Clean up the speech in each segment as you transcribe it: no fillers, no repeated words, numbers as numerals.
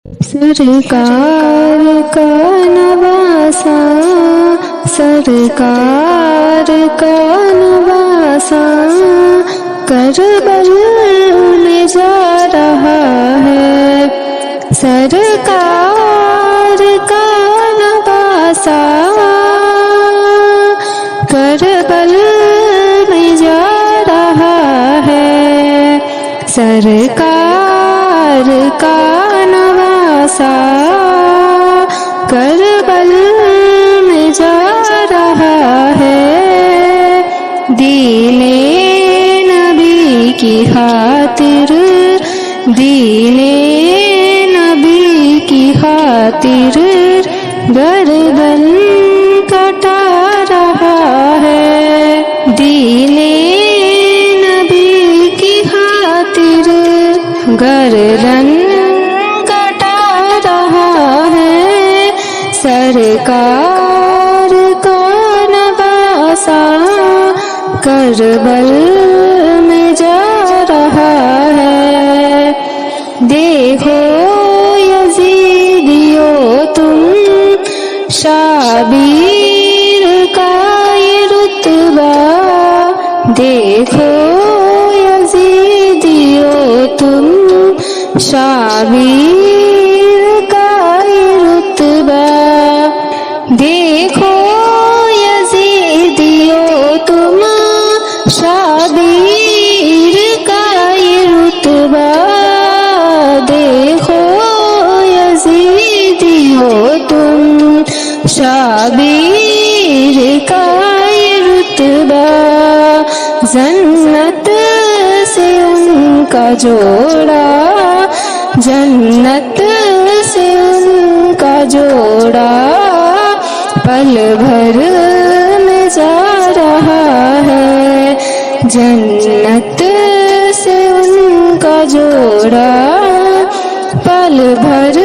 سرکار کا نواسا، سرکار کا نواسا کربل میں جا رہا ہے، سرکار کا نواسا کربل میں جا رہا ہے، سرکار کا نواسا کربل میں جا رہا ہے، دین نبی کی خاطر، دین نبی کی خاطر گردن کٹا رہا ہے، دین نبی کی خاطر گردن کٹا رہا ہے، سرکار کا نواسا کربل میں جا رہا ہے، دیکھو یزیدیو تم شابیر کا یہ رتبہ، دیکھو یزیدیو تم شابیر کا یہ رتبہ، دیکھو یزیدیو تم شابیر کا یہ رتبہ، دیکھو یزیدیو تم شابیر کا یہ رتبہ، جنت سے ان کا جوڑا، جنت سے ان کا جوڑا پل بھر میں جا رہا ہے، جنت سے ان کا جوڑا پل بھر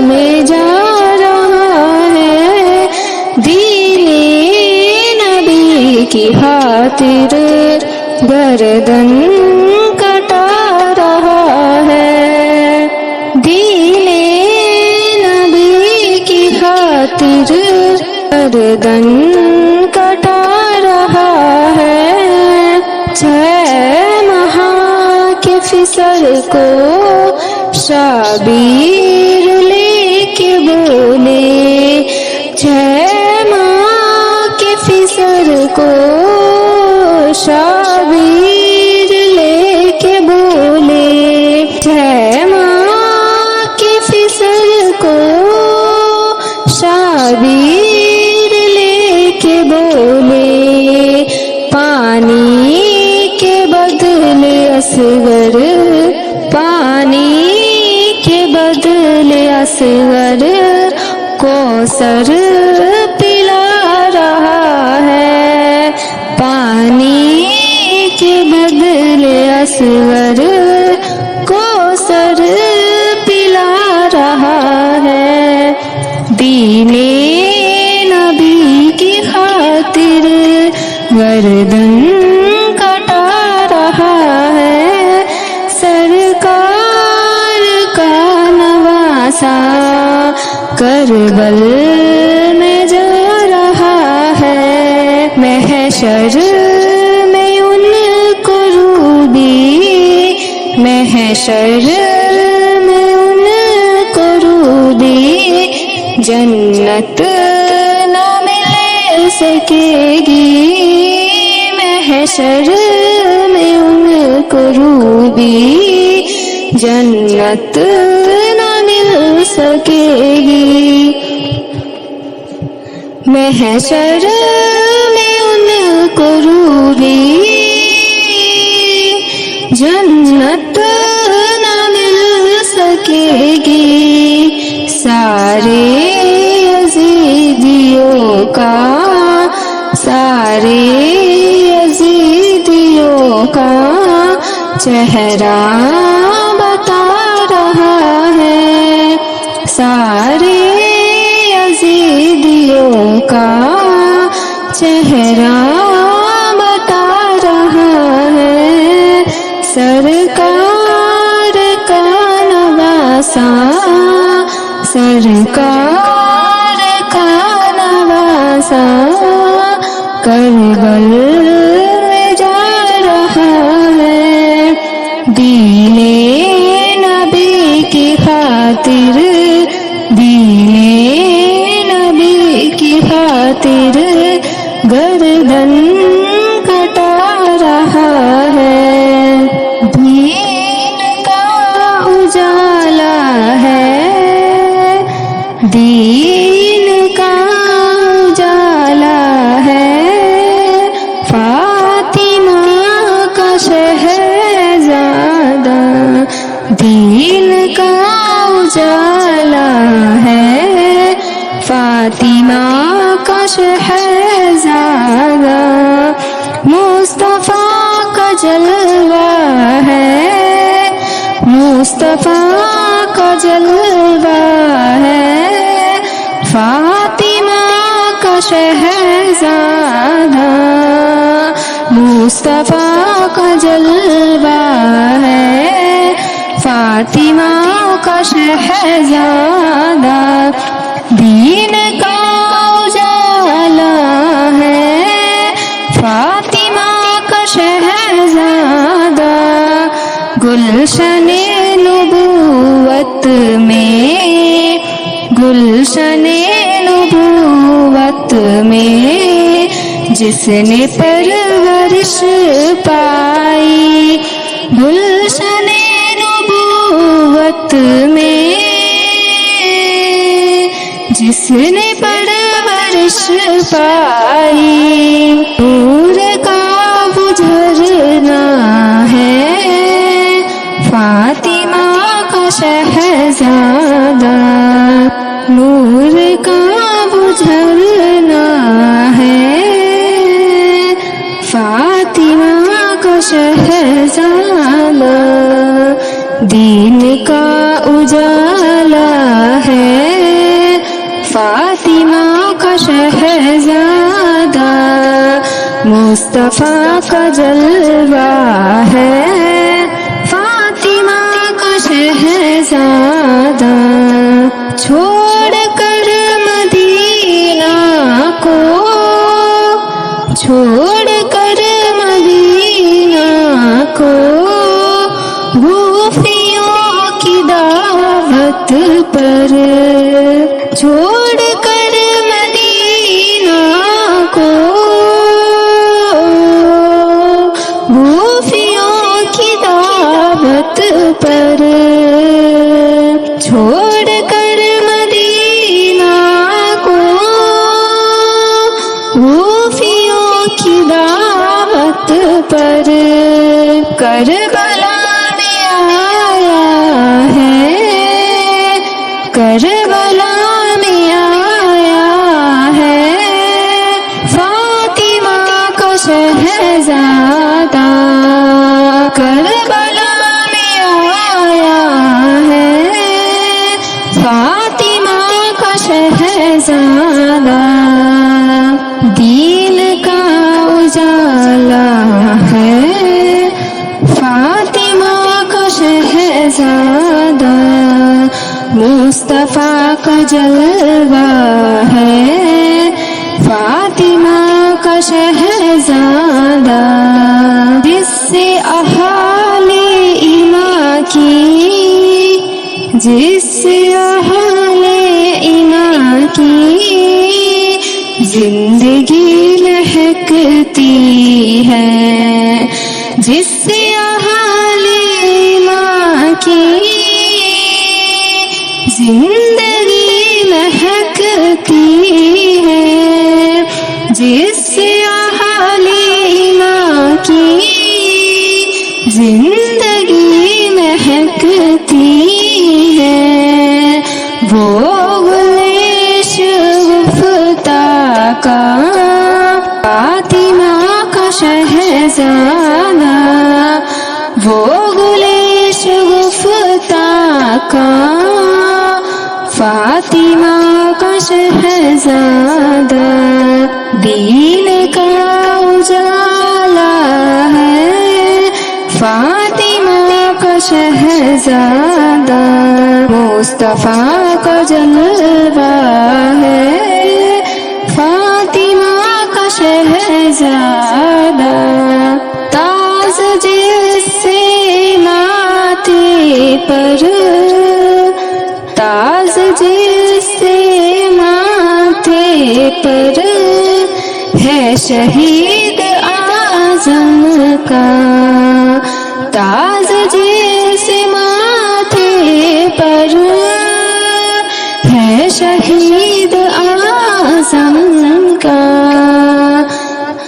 میں جا رہا ہے، دین نبی کی خاطر گردن کٹا رہا ہے، دین نبی کی خاطر گردن کٹا رہا ہے، 6 ماہ کے فسر کو شابیر لے کے بولے، 6 ماہ کے فسر کو شابیر لے کے بولے، 6 ماہ کے فسر کو شابیر لے کے بولے، پانی کے بدلے اصغر، پانی کے بدلے اصغر کوثر پلا رہا ہے، پانی کے بدلے اصغر کوثر پلا رہا ہے، دین نبی کی خاطر گردن کٹا رہا ہے، سرکار کا نواسا کربل میں جا رہا ہے، محشر میں ان کو روبی، محشر میں ان کو روبی جنت نہ مل سکے گی، محشر میں ان کو روبی جنت نہ مل سکے گی، محشر میں ان کو روبی جنت نہ مل سکے گی، سارے یزیدیوں کا، سارے یزیدیوں کا چہرہ بتا رہا ہے، سارے یزیدیوں کا چہرہ بتا رہا ہے، سرکار کا نواسا سرکار کا نواسا کربل میں جا رہا ہے، دین نبی کی خاطر، دین نبی کی خاطر گردن کٹا رہا ہے، دین کا اجالا ہے، دین کا اجالا ہے، فاطمہ کا شہزادہ دین کا اجالا ہے، فاطمہ کا شہزادہ مصطفیٰ کا جلوہ ہے، مصطفیٰ کا جلوہ ہے، فاطمہ کا شہزادہ مصطفیٰ کا جلوہ ہے، فاطمہ کا شہزادہ دین کا اجالا ہے، فاطمہ کا شہزادہ گلشن نبوت میں، گلشن نبوت میں جس نے پرورش پائی، گلشن نبوت میں جس نے پرورش پائی، نور کا وہ جھرنا ہے، فاطمہ کا شہزادہ نور کا وہ جھرنا ہے، فاطمہ کا شہزادہ دین کا اجالا ہے، فاطمہ کا شہزادہ مصطفیٰ کا جلوہ ہے، فاطمہ کا شہزادہ چھوڑ کر مدینہ کو، چھوڑ کر مدینہ کو گوفیوں کی دعوت پر، چھوڑ کر مدینہ کو گوفیوں کی دعوت پر، چھوڑ کر مدینہ کو گوفیوں کی دعوت پر، کربلا میں آیا ہے، کربلا میں آیا ہے، فاطمہ کا شہزادہ کربلا میں آیا ہے، فاطمہ کا شہزادہ دین کا اجالا ہے، فاطمہ کا شہزادہ مصطفیٰ کا جلوہ ہے، فاطمہ کا شہزادہ جس سے اہل ایمان کی، جس سے اہل ایمان کی زندگی مہکتی ہے، جس سے اہل ایمان کی زندگی مہکتی ہے، جس سے اہل ایمان کی زندگی مہکتی ہے، وہ گلش گفتہ کا فاطمہ کا شہزادہ، وہ گلش گفتہ کا فاطمہ کا شہزادہ دین کا اجالا ہے، فاطمہ کا شہزادہ مصطفیٰ کا جلوہ ہے فاطمہ کا شہزادہ تاج جس سے ماتھے پر تاج جس سے ماتھے پر ہے شہید اعظم کا تاج جس ماتھے پر ہے شہید اعظم کا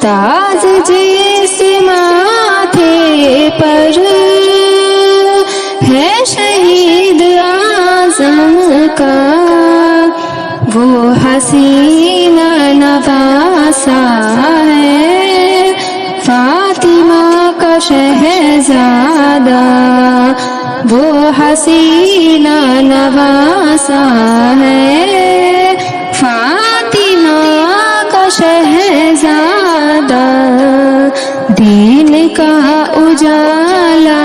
تاج جس ماتھے پر ہے شہید اعظم کا وہ حسینہ نواسا ہے فاطمہ کا شہزادہ وہ حسینہ نواسا ہے فاطمہ کا شہزادہ دین کا اجالا